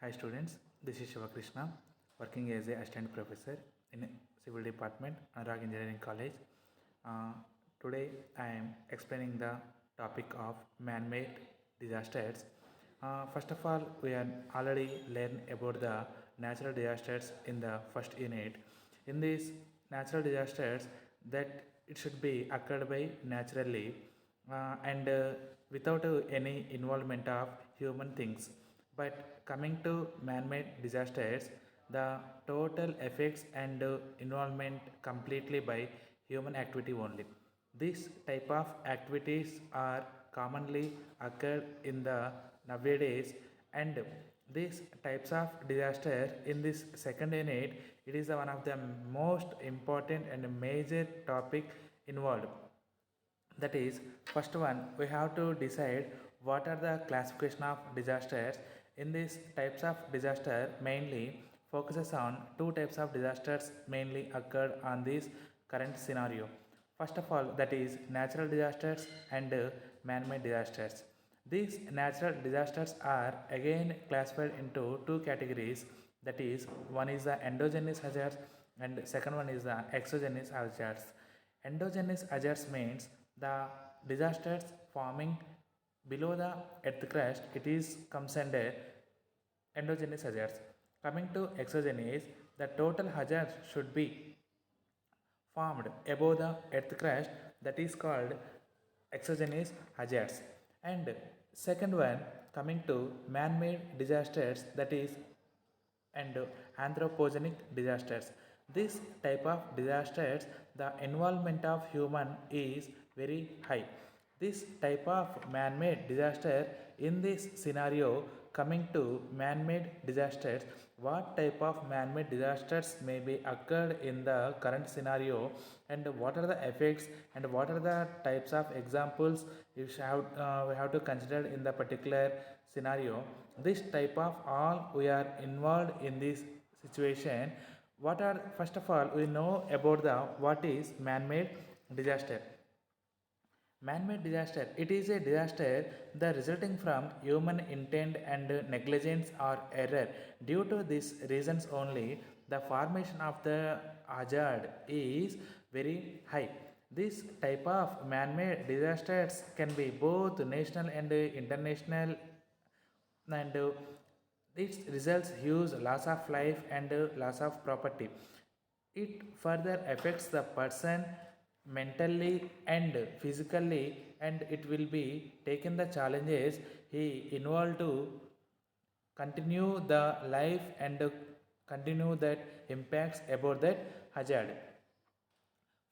Hi students, this is Shivakrishna, working as a assistant professor in civil department, Anurag Engineering College. Uh, Today I am explaining the topic of man-made disasters. First of all, we have already learned about the natural disasters in the first unit. In these natural disasters, that it should be occurred by naturally and without any involvement of human things. But coming to man-made disasters, the total effects and involvement completely by human activity only. This type of activities are commonly occur in the nowadays, and these types of disaster in this second unit, it is one of the most important and major topic involved. That is, first one, we have to decide what are the classification of disasters. In these types of disaster mainly focuses on two types of disasters mainly occurred on this current scenario. First of all, that is natural disasters and man-made disasters. These natural disasters are again classified into two categories. That is, one is the endogenous hazards and second one is the exogenous hazards. Endogenous hazards means the disasters forming below the earth crust. It is comes under endogenous hazards. Coming to exogenous, the total hazard should be formed above the earth crust, that is called exogenous hazards. And second one, coming to man-made disasters, that is and anthropogenic disasters. This type of disasters, the involvement of human is very high. This type of man-made disaster, in this scenario, coming to man-made disasters, what type of man-made disasters may be occurred in the current scenario, and what are the effects and what are the types of examples we have to consider in the particular scenario. This type of all we are involved in this situation. What are, first of all, we know about the what is man-made disaster. Man-made disaster, it is a disaster that resulting from human intent and negligence or error. Due to these reasons only, the formation of the hazard is very high. This type of man-made disasters can be both national and international, and its results huge loss of life and loss of property. It further affects the person mentally and physically, and it will be taken the challenges he involved to continue the life and continue that impacts about that hazard.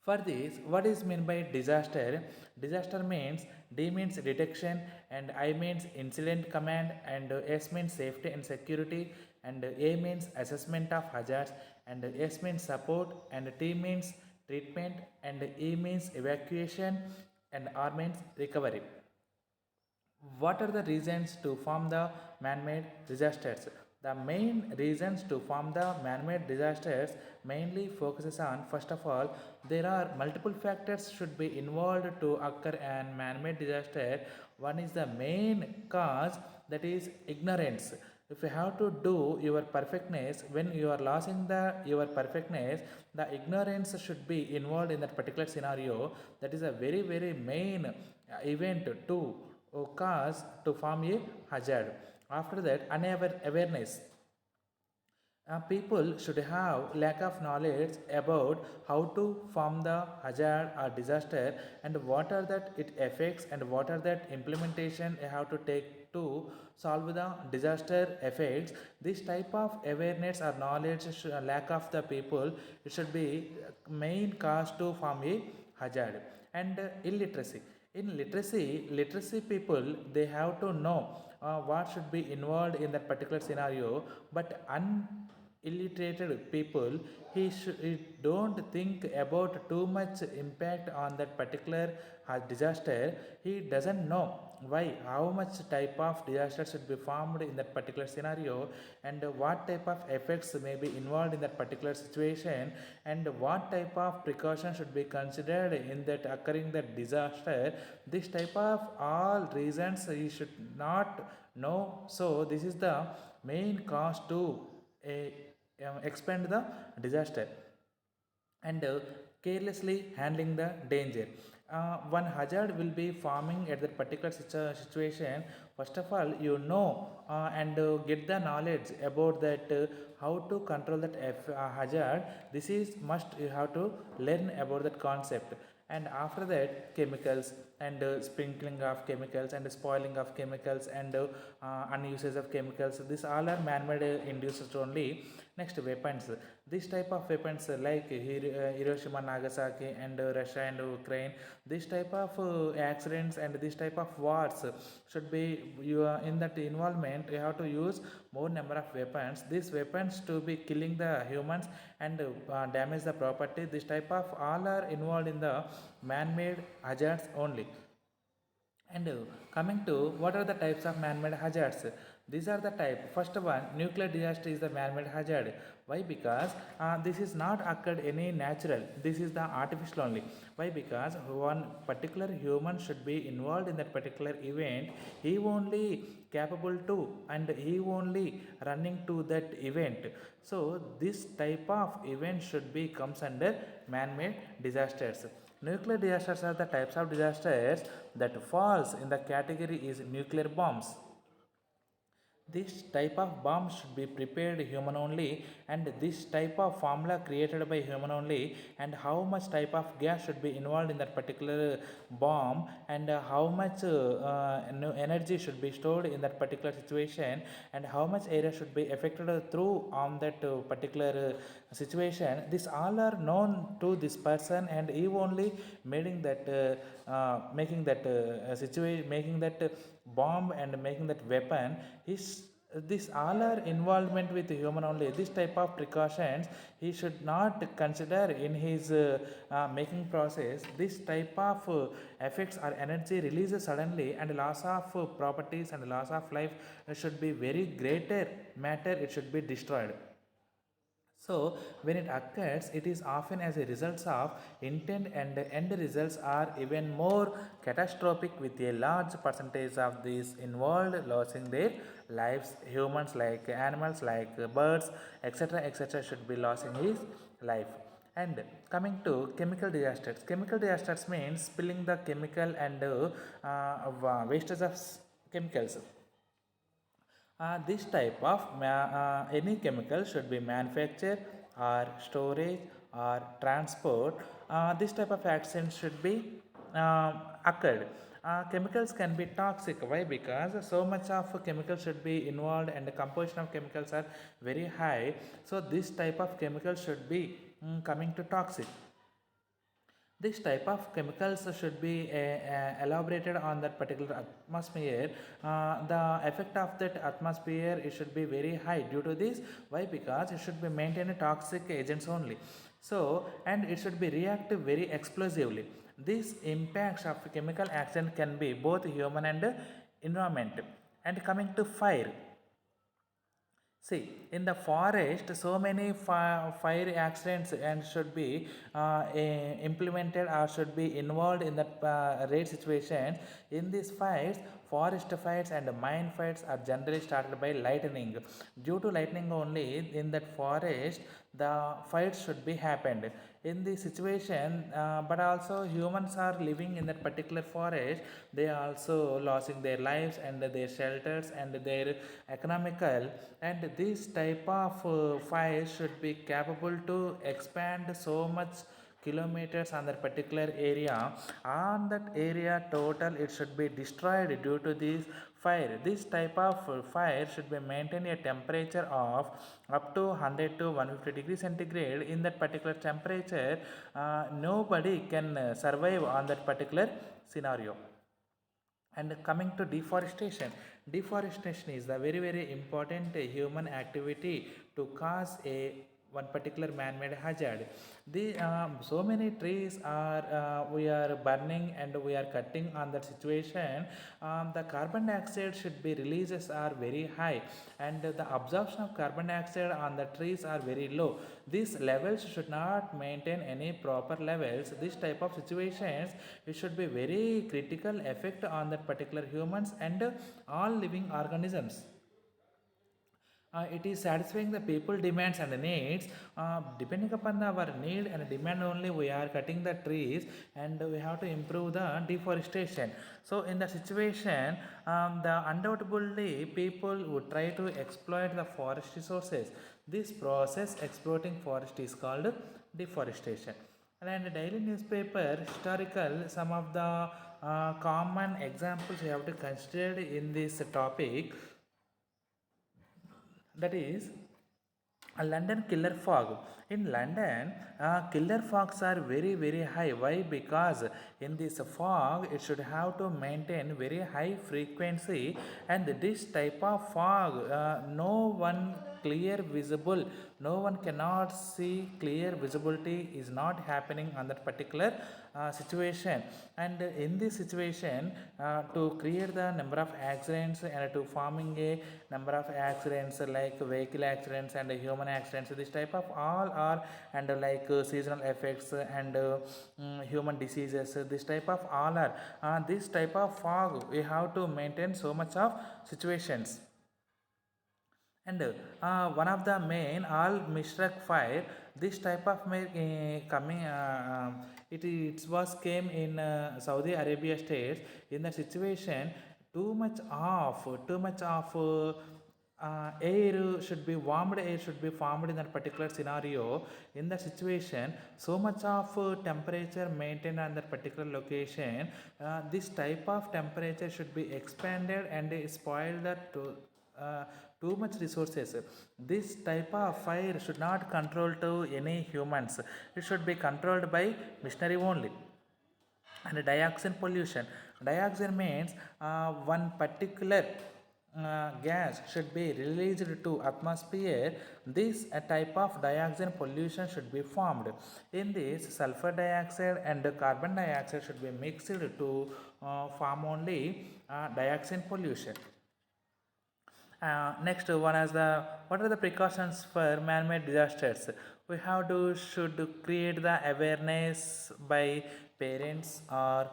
For this, what is meant by disaster? Disaster means D means detection, and I means incident command, and S means safety and security, and A means assessment of hazards, and S means support, and T means treatment, and E means evacuation, and R means recovery. What are the reasons to form the man-made disasters? The main reasons to form the man-made disasters mainly focuses on, first of all, there are multiple factors should be involved to occur an man-made disaster. One is the main cause, that is ignorance. If you have to do your perfectness, when you are losing the your perfectness, the ignorance should be involved in that particular scenario. That is a very main event to cause to form a hazard. After that, awareness. People should have lack of knowledge about how to form the hazard or disaster, and what are that it affects and what are that implementation you have to take to solve the disaster effects. This type of awareness or knowledge lack of the people, it should be main cause to form a hazard. And illiteracy. In literacy people, they have to know what should be involved in that particular scenario, but illiterate people, he don't think about too much impact on that particular disaster. He doesn't know why, how much type of disaster should be formed in that particular scenario, and what type of effects may be involved in that particular situation, and what type of precaution should be considered in that occurring that disaster. This type of all reasons you should not know. So this is the main cause to expand the disaster, and carelessly handling the danger. One hazard will be forming at that particular situation. First of all, and get the knowledge about that, how to control that hazard. This is must, you have to learn about that concept. And after that, chemicals, and sprinkling of chemicals, and spoiling of chemicals, and unusage of chemicals, this all are man-made induced only. Next, weapons. This type of weapons, like Hiroshima, Nagasaki, and Russia and Ukraine, this type of accidents and this type of wars should be, you in that involvement, you have to use more number of weapons. These weapons to be killing the humans and damage the property. This type of all are involved in the man-made hazards only. And coming to what are the types of man-made hazards? These are the type. First one, nuclear disaster is the man-made hazard. Why? Because this is not occurred any natural. This is the artificial only. Why? Because one particular human should be involved in that particular event. He only capable to, and he only running to that event. So this type of event should be comes under man-made disasters. Nuclear disasters are the types of disasters that falls in the category is nuclear bombs. This type of bomb should be prepared human only, and this type of formula created by human only, and how much type of gas should be involved in that particular bomb, and how much energy should be stored in that particular situation, and how much area should be affected through on that particular situation. This all are known to this person, and he only making that situation, making that bomb and making that weapon. Is this all are involvement with human only. This type of precautions he should not consider in his making process. This type of effects or energy releases suddenly, and loss of properties and loss of life should be very greater matter, it should be destroyed. So, when it occurs, it is often as a result of intent, and end results are even more catastrophic, with a large percentage of these involved losing their lives. Humans, like animals, like birds, etc., should be losing his life. And coming to chemical disasters. Chemical disasters means spilling the chemical and wastage of chemicals. This type of any chemical should be manufactured or storage or transport. This type of accident should be occurred. Chemicals can be toxic. Why? Because so much of chemicals should be involved, and the composition of chemicals are very high. So this type of chemicals should be coming to toxic. This type of chemicals should be elaborated on that particular atmosphere. The effect of that atmosphere, it should be very high due to this. Why? Because it should be maintained toxic agents only. So, and it should be reactive very explosively. These impacts of chemical action can be both human and environment. And coming to fire. See, in the forest, so many fire accidents and should be implemented or should be involved in that raid situation. In these fires, forest fires and mine fires are generally started by lightning. Due to lightning only, in that forest, the fires should be happened. In this situation, but also humans are living in that particular forest. They are also losing their lives and their shelters and their economical, and this type of fires should be capable to expand so much kilometers on that particular area. On that area total, it should be destroyed due to this fire. This type of fire should be maintain a temperature of up to 100 to 150 degrees centigrade. In that particular temperature, nobody can survive on that particular scenario. And coming to deforestation. Deforestation is the very important human activity to cause a one particular man-made hazard. So many trees are we are burning and we are cutting on that situation. The carbon dioxide should be releases are very high, and the absorption of carbon dioxide on the trees are very low. These levels should not maintain any proper levels. This type of situations, it should be very critical effect on that particular humans and all living organisms. It is satisfying the people demands and needs. Depending upon our need and demand only, we are cutting the trees, and we have to improve the deforestation. So in the situation, the undoubtedly people would try to exploit the forest resources. This process exploiting forest is called deforestation. And daily newspaper historical, some of the common examples we have to consider in this topic, that is a London killer fog. In London, killer fogs are very high. Why? Because in this fog, it should have to maintain very high frequency, and this type of fog, no one clear visible, no one cannot see clear visibility is not happening on that particular situation. And in this situation, to create the number of accidents and to forming a number of accidents like vehicle accidents and human accidents, this type of all are, and like seasonal effects and human diseases, this type of all are, this type of fog we have to maintain so much of situations. And one of the main all Mishrak fire, this type of coming, it was came in Saudi Arabia states. In the situation, too much of air should be warmed, air should be formed in that particular scenario. In the situation, so much of temperature maintained on that particular location, this type of temperature should be expanded and spoil that too much resources. This type of fire should not control to any humans. It should be controlled by machinery only. And dioxin pollution. Dioxin means one particular gas should be released to atmosphere. This type of dioxin pollution should be formed. In this, sulfur dioxide and carbon dioxide should be mixed to form only dioxin pollution. Next one is the what are the precautions for man-made disasters? We have to should create the awareness by parents or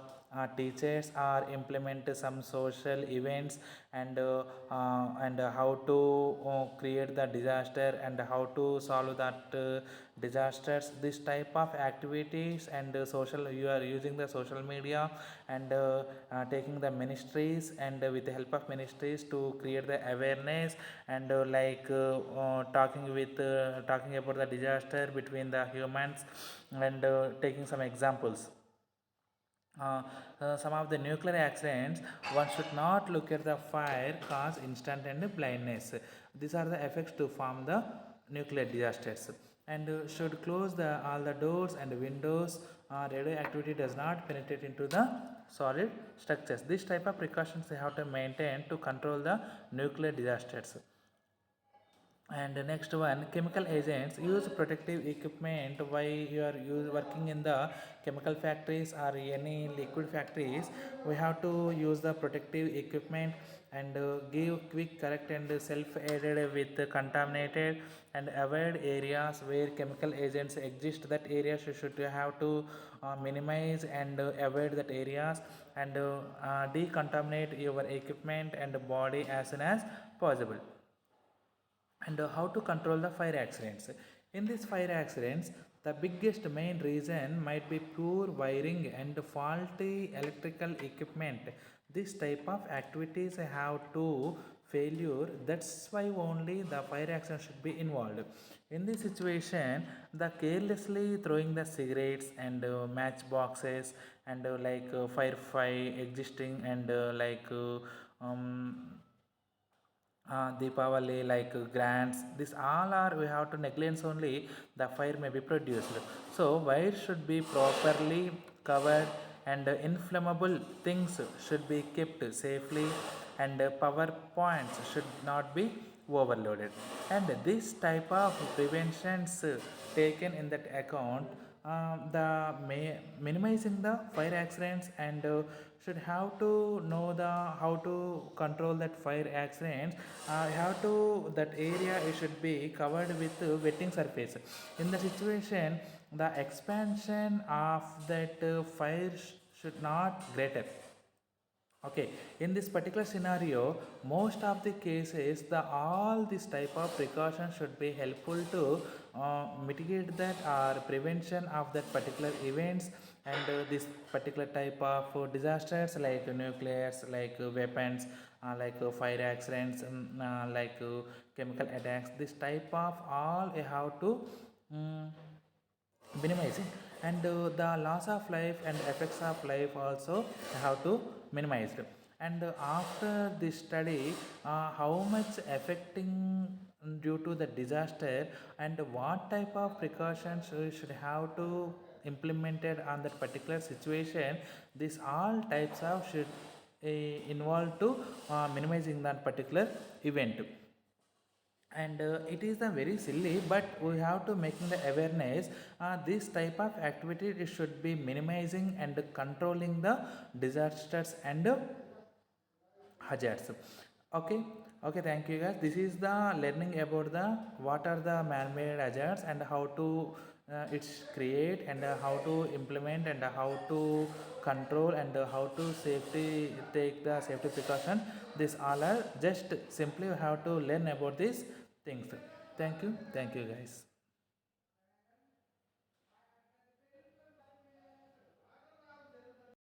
teachers, or implement some social events, and how to create the disaster and how to solve that disasters. This type of activities and social, you are using the social media and taking the ministries, and with the help of ministries to create the awareness, and talking about the disaster between the humans, and taking some examples. Some of the nuclear accidents, one should not look at the fire cause instant and blindness. These are the effects to form the nuclear disasters. And should close all the doors and windows. Radioactivity does not penetrate into the solid structures. This type of precautions they have to maintain to control the nuclear disasters. And the next one, chemical agents. Use protective equipment while you are working in the chemical factories or any liquid factories. We have to use the protective equipment, and give quick, correct, and self-aided with contaminated, and avoid areas where chemical agents exist. That areas you should have to minimize and avoid that areas, and decontaminate your equipment and body as soon as possible. And how to control the fire accidents. In these fire accidents, the biggest main reason might be poor wiring and faulty electrical equipment. This type of activities have to failure. That's why only the fire accident should be involved. In this situation, the carelessly throwing the cigarettes and match boxes, and fire existing, and Deepavali, like grants, this all are we have to neglect only, the fire may be produced. So wire should be properly covered, and inflammable things should be kept safely, and power points should not be overloaded. And this type of preventions taken in that account, minimizing the fire accidents, and should have to know the how to control that fire accidents. Have to that area it should be covered with wetting surface. In the situation, the expansion of that fire should not greater. Okay, in this particular scenario, most of the cases, the all this type of precaution should be helpful to mitigate that or prevention of that particular events, and this particular type of disasters like nuclears, like weapons, like fire accidents, like chemical attacks. This type of all you have to um, minimizing, and the loss of life and effects of life also have to minimized. And after this study, how much affecting due to the disaster, and what type of precautions we should have to implemented on that particular situation, this all types of should involve to minimizing that particular event. And it is a very silly, but we have to making the awareness, this type of activity it should be minimizing and controlling the disasters and hazards. Okay, okay, thank you guys. This is the learning about the what are the man-made hazards and how to it's create, and how to implement, and how to control, and how to safety take the safety precaution. This all are just simply we have to learn about these things. Thank you guys.